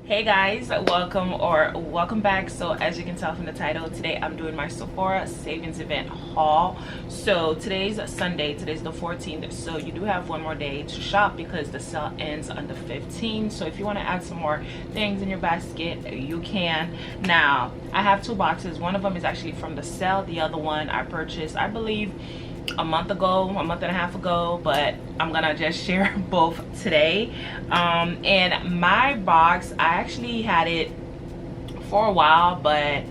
Hey guys, welcome back. So as you can tell from the title, today I'm doing my Sephora savings event haul. So today's Sunday, today's the 14th, so you do have one more day to shop because the sale ends on the 15th. So if you want to add some more things in your basket, you can. Now I have two boxes. One of them is actually from the sale, the other one I purchased, I believe, a month and a half ago, but I'm gonna just share both today. And my box, I actually had it for a while, but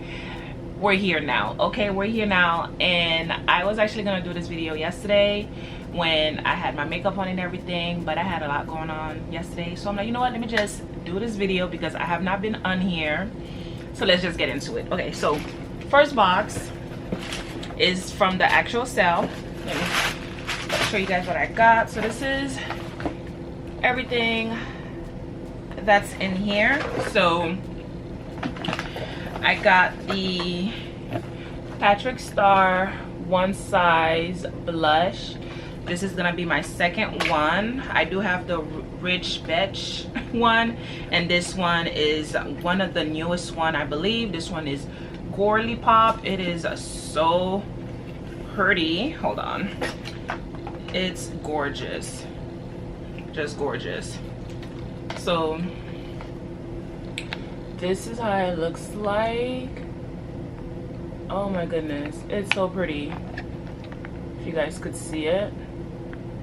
we're here now. Okay, we're here now, and I was actually gonna do this video yesterday when I had my makeup on and everything, but I had a lot going on yesterday, so I'm like, you know what, let me just do this video because I have not been on here. So let's just get into it. Okay, so first box is from the actual sale. Let me show you guys what I got. So this is everything that's in here. So I got the Patrick Starrr one size blush. This is gonna be my second one. I do have the Rich Betch one, and this one is one of the newest one, I believe. This one is Gorly Pop. It is so pretty. Hold on, it's gorgeous, just gorgeous. So this is how it looks like. Oh my goodness, it's so pretty. If you guys could see it,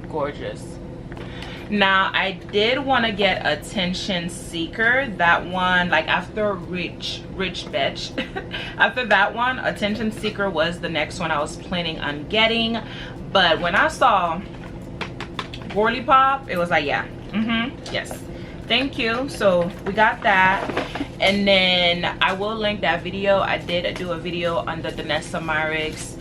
gorgeous. Now I did want to get Attention Seeker, that one, like after Rich Betch. After that one, Attention Seeker was the next one I was planning on getting, but when I saw Gorly Pop, it was like, yeah, yes, thank you. So we got that, and then I will link that video. I did do a video on the Danessa Myricks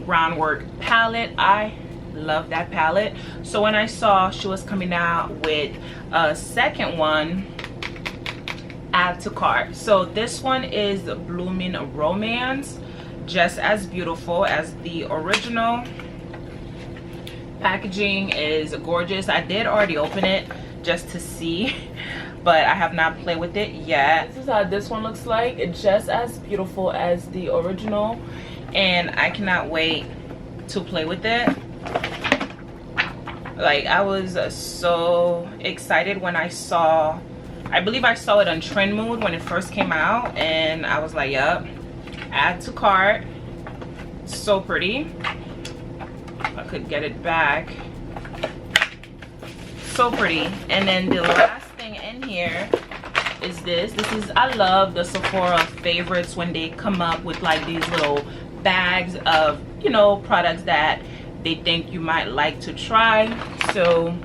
Groundwork palette. I love that palette, so when I saw she was coming out with a second one, add to cart. So this one is Blooming Romance, just as beautiful as the original. Packaging is gorgeous. I did already open it just to see, but I have not played with it yet. This is how this one looks like. It's just as beautiful as the original, and I cannot wait to play with it. Like, I was so excited when I saw, I believe I saw it on Trend Mood when it first came out, and I was like, yep, add to cart. So pretty. If I could get it back. So pretty. And then the last thing in here is this. This is, I love the Sephora Favorites when they come up with like these little bags of, you know, products that they think you might like to try. So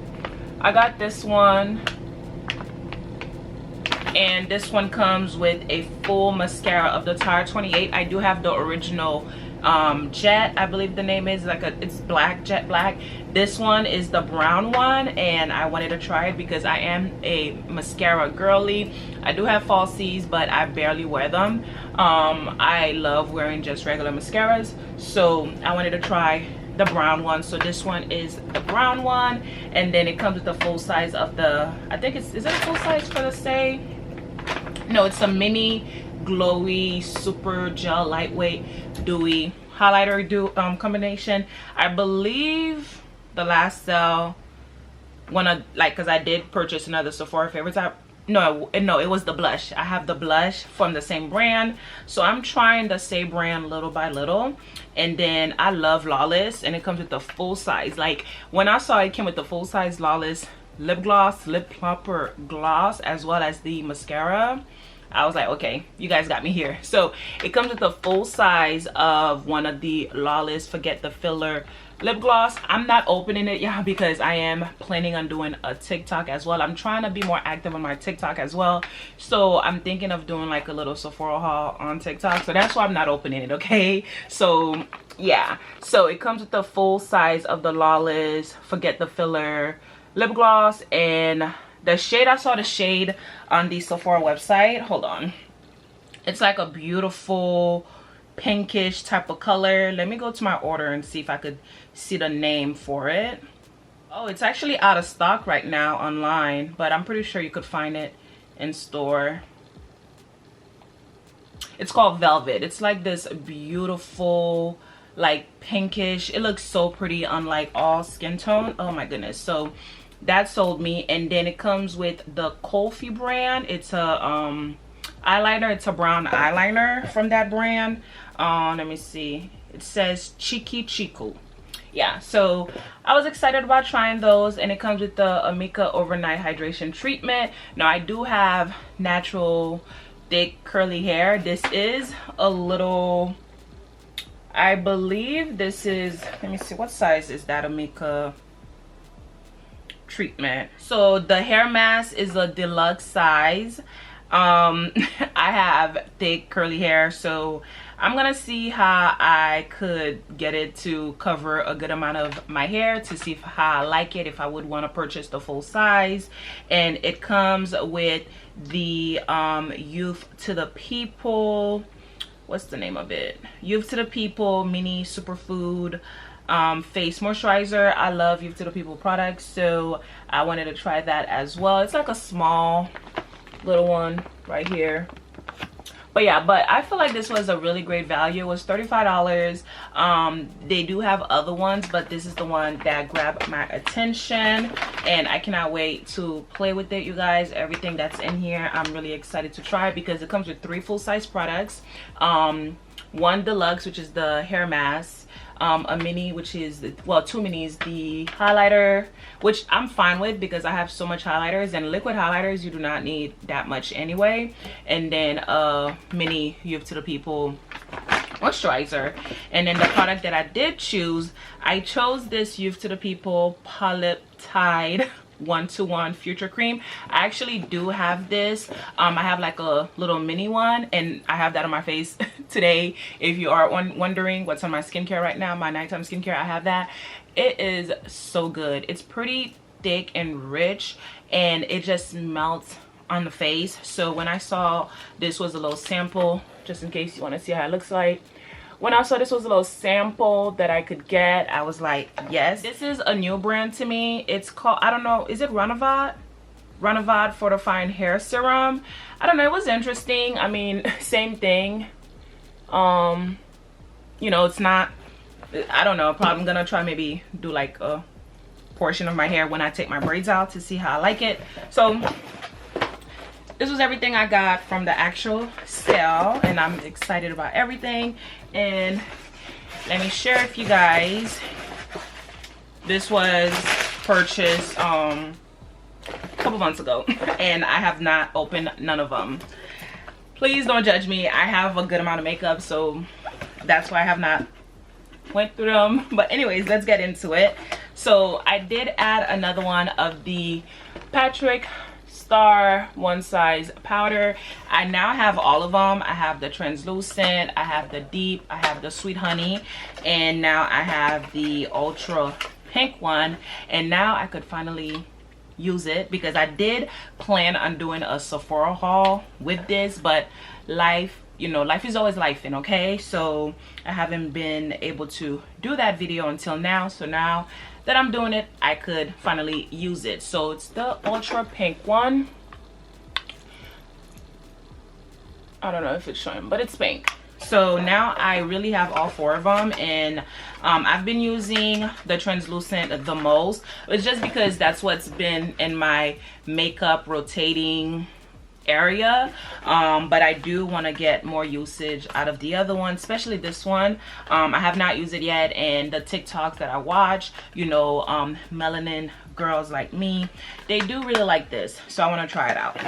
I got this one, and this one comes with a full mascara of the Tire 28. I do have the original Jet, I believe the name is, like it's black, Jet Black. This one is the brown one, and I wanted to try it because I am a mascara girly. I do have falsies, but I barely wear them. I love wearing just regular mascaras, so I wanted to try the brown one. So this one is the brown one, and then it comes with the full size of the, I think it's, is it a full size for the Stay? No, it's a mini glowy super gel lightweight dewy highlighter combination. I believe the last sale, one of, like, because I did purchase another Sephora Favorites. No, it was the blush. I have the blush from the same brand, so I'm trying the same brand little by little. And then I love Lawless, and it comes with the full size. Like, when I saw it came with the full size Lawless lip gloss, lip plumper gloss, as well as the mascara, I was like, okay, you guys got me here. So it comes with the full size of one of the Lawless Forget the Filler lip gloss. I'm not opening it, y'all, because I am planning on doing a TikTok as well. I'm trying to be more active on my TikTok as well, so I'm thinking of doing like a little Sephora haul on TikTok, so that's why I'm not opening it. Okay, so yeah, so it comes with the full size of the Lawless Forget the Filler lip gloss, and the shade, I saw the shade on the Sephora website. Hold on, it's like a beautiful pinkish type of color. Let me go to my order and see if I could see the name for it. Oh, it's actually out of stock right now online, but I'm pretty sure you could find it in store. It's called Velvet. It's like this beautiful, like pinkish. It looks so pretty on like all skin tone. Oh my goodness. So that sold me. And then it comes with the Kofi brand. It's a eyeliner. It's a brown eyeliner from that brand. Let me see. It says Cheeky Chiku. Yeah, so I was excited about trying those, and it comes with the Amika Overnight Hydration Treatment. Now I do have natural thick curly hair. This is a little, I believe this is, let me see, what size is that Amika treatment? So the hair mask is a deluxe size. I have thick curly hair, so I'm gonna see how I could get it to cover a good amount of my hair, to see how I like it, if I would want to purchase the full size. And it comes with the Youth to the People, what's the name of it, Youth to the People mini superfood face moisturizer. I love Youth to the People products, so I wanted to try that as well. It's like a small little one right here. But yeah, but I feel like this was a really great value. It was $35. They do have other ones, but this is the one that grabbed my attention, and I cannot wait to play with it, you guys. Everything that's in here, I'm really excited to try, because it comes with 3 full-size products, 1 deluxe, which is the hair mask, a mini, which is, well, 2 minis, the highlighter, which I'm fine with because I have so much highlighters, and liquid highlighters you do not need that much anyway, and then a mini Youth to the People moisturizer. And then the product that I did choose, I chose this Youth to the People Polyptide 1-to-1 Future Cream. I actually do have this. I have like a little mini one, and I have that on my face today. If you are wondering what's on my skincare right now, my nighttime skincare, I have that. It is so good. It's pretty thick and rich, and it just melts on the face. So when I saw this was a little sample, just in case you want to see how it looks like, when I saw this was a little sample that I could get, I was like, yes. This is a new brand to me. It's called, I don't know, is it RANAVAT? RANAVAT Fortifying Hair Serum. I don't know, it was interesting. I mean, same thing. You know, it's not, I don't know, probably I'm gonna try maybe do like a portion of my hair when I take my braids out to see how I like it. So this was everything I got from the actual sale, and I'm excited about everything. And let me share with you guys, this was purchased a couple months ago, and I have not opened none of them. Please don't judge me. I have a good amount of makeup, so that's why I have not went through them. But anyways, let's get into it. So I did add another one of the Patrick Starrr one size powder. I now have all of them. I have the translucent, I have the deep, I have the sweet honey, and now I have the ultra pink one. And now I could finally use it, because I did plan on doing a Sephora haul with this, but life, you know, life is always lifing, okay? So I haven't been able to do that video until now. So now that I'm doing it, I could finally use it. So it's the ultra pink one. I don't know if it's showing, but it's pink. So now I really have all 4 of them, and I've been using the translucent the most. It's just because that's what's been in my makeup rotating area, but I do want to get more usage out of the other one, especially this one. I have not used it yet, and the TikToks that I watch, you know, melanin girls like me, they do really like this, so I want to try it out.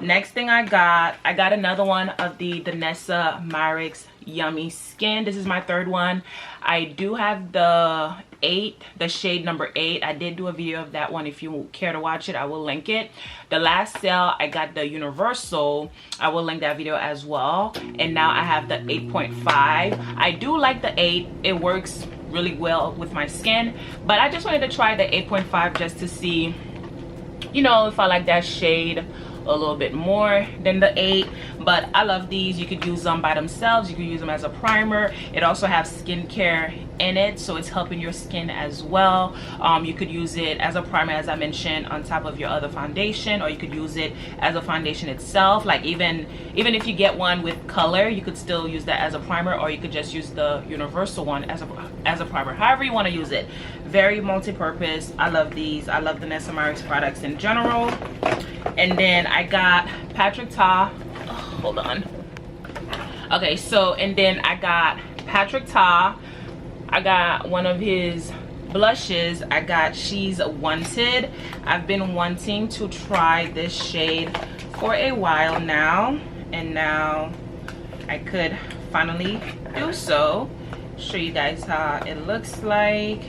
Next thing I got another one of the Danessa Myricks Yummy Skin. This is my 3rd one. I do have the 8, the shade number 8. I did do a video of that one. If you care to watch it, I will link it. The last sale, I got the Universal. I will link that video as well. And now I have the 8.5. I do like the 8. It works really well with my skin, but I just wanted to try the 8.5 just to see, you know, if I like that shade a little bit more than the 8, but I love these. You could use them by themselves, you could use them as a primer. It also has skincare in it, so it's helping your skin as well. You could use it as a primer, as I mentioned, on top of your other foundation, or you could use it as a foundation itself. Like even if you get one with color, you could still use that as a primer, or you could just use the universal one as a primer, however you want to use it. Very multi-purpose. I love these. I love the Danessa Myricks products in general. And then I got Patrick Ta. Oh, hold on. Okay, so and then I got Patrick Ta. I got one of his blushes. I got She's Wanted. I've been wanting to try this shade for a while now, and now I could finally do so. Show you guys how it looks like.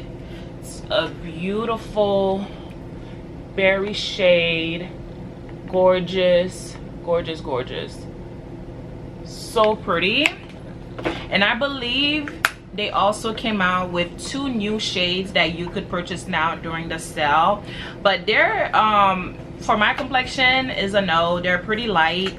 It's a beautiful berry shade. Gorgeous, gorgeous, gorgeous. So pretty. And I believe they also came out with 2 new shades that you could purchase now during the sale, but they're for my complexion is a no. They're pretty light.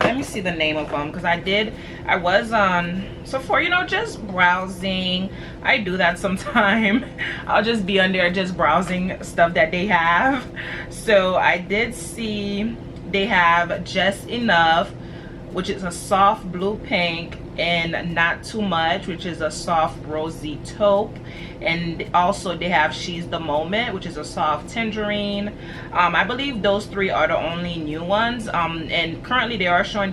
Let me see the name of them, because I was on Sephora, you know, just browsing. I do that sometime. I'll just be on there just browsing stuff that they have. So I did see they have Just Enough, which is a soft blue pink, and Not Too Much, which is a soft rosy taupe. And also they have She's the Moment, which is a soft tangerine. I believe those 3 are the only new ones, and currently they are showing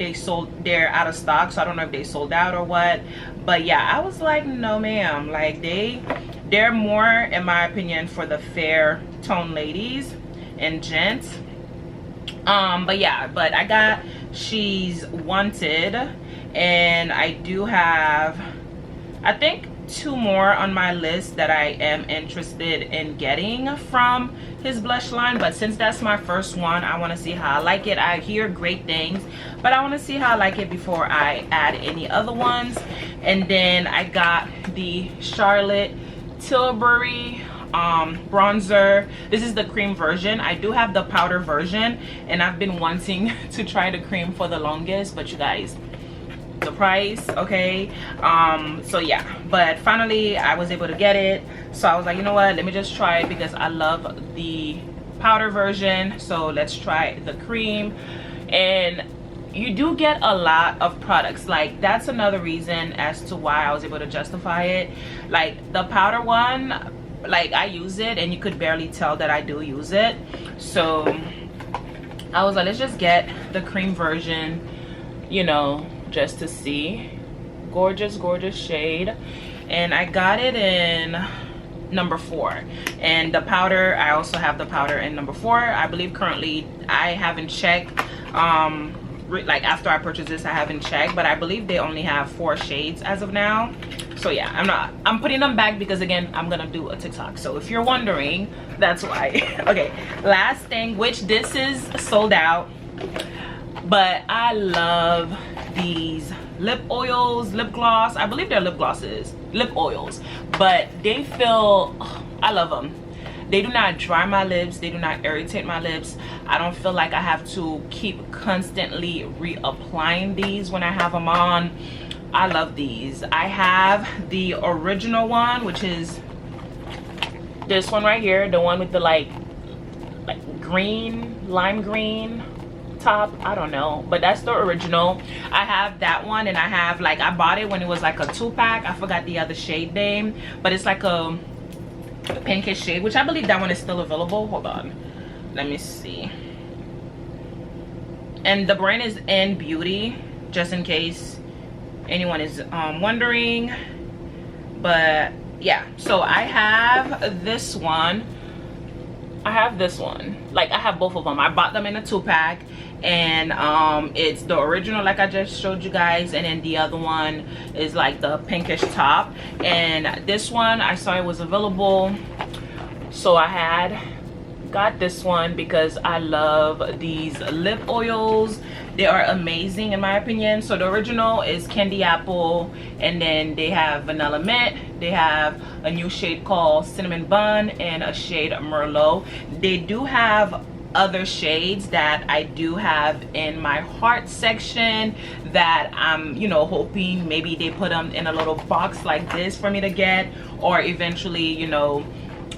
they're out of stock, so I don't know if they sold out or what. But yeah, I was like, no ma'am, like they're more, in my opinion, for the fair tone ladies and gents. But yeah, but I got She's Wanted, and I do have, I think, 2 more on my list that I am interested in getting from his blush line. But since that's my first one, I want to see how I like it. I hear great things, but I want to see how I like it before I add any other ones. And then I got the Charlotte Tilbury bronzer. This is the cream version. I do have the powder version, and I've been wanting to try the cream for the longest, but you guys, the price, okay. So yeah, but finally I was able to get it, so I was like, you know what, let me just try it because I love the powder version. So let's try the cream. And you do get a lot of products. Like, that's another reason as to why I was able to justify it. Like the powder one, like I use it and you could barely tell that I do use it. So I was like, let's just get the cream version, you know, just to see. Gorgeous, gorgeous shade. And I got it in number 4. And the powder, I also have the powder in number 4. I believe currently, I haven't checked, like after I purchased this, I haven't checked, but I believe they only have 4 shades as of now. So yeah, I'm putting them back because again, I'm gonna do a TikTok. So if you're wondering, that's why. Okay, last thing, which this is sold out, but I love these lip oils, lip gloss. I believe they're lip glosses, lip oils, but they feel, I love them. They do not dry my lips, they do not irritate my lips. I don't feel like I have to keep constantly reapplying these when I have them on. I love these. I have the original one, which is this one right here, the one with the like green, lime green top. I don't know, but that's the original. I have that one, and I have, like, I bought it when it was like a 2-pack. I forgot the other shade name, but it's like a pinkish shade, which I believe that one is still available. Hold on, let me see. And the brand is iNNBEAUTY, just in case anyone is wondering. But yeah, so I have this one. I have this one. Like, I have both of them. I bought them in a 2-pack, and it's the original, like I just showed you guys, and then the other one is like the pinkish top. And this one, I saw it was available, so I got this one because I love these lip oils. They are amazing in my opinion. So the original is Candy Apple, and then they have Vanilla Mint, they have a new shade called Cinnamon Bun, and a shade Merlot. They do have other shades that I do have in my heart section that I'm, you know, hoping maybe they put them in a little box like this for me to get, or eventually, you know,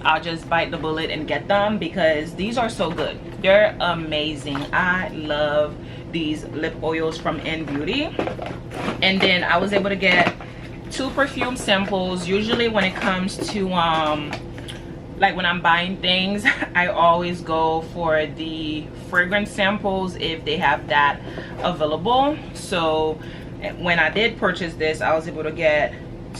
I'll just bite the bullet and get them, because these are so good. They're amazing. I love these lip oils from iNNBEAUTY. And then I was able to get 2 perfume samples. Usually when it comes to like when I'm buying things, I always go for the fragrance samples if they have that available. So when I did purchase this, I was able to get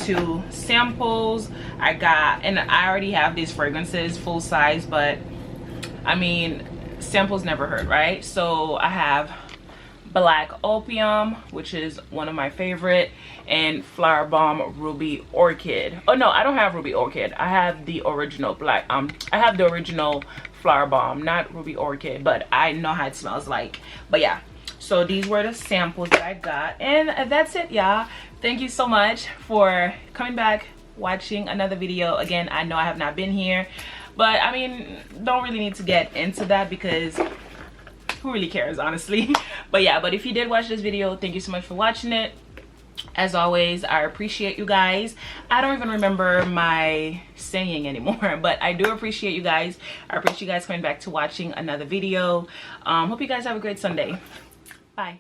2 samples. I got, and I already have these fragrances full size, but I mean, samples never hurt, right? So I have Black Opium, which is one of my favorite, and Flower Bomb Ruby Orchid. Oh no, I don't have Ruby Orchid. I have the original black, I have the original Flower Bomb, not Ruby Orchid, but I know how it smells like. But yeah, so these were the samples that I got, and that's it, y'all. Thank you so much for coming back, watching another video. Again, I know I have not been here, but I mean, don't really need to get into that because who really cares, honestly. But yeah, but if you did watch this video, thank you so much for watching it. As always, I appreciate you guys. I don't even remember my saying anymore, but I do appreciate you guys. I appreciate you guys coming back to watching another video. Hope you guys have a great Sunday. Bye.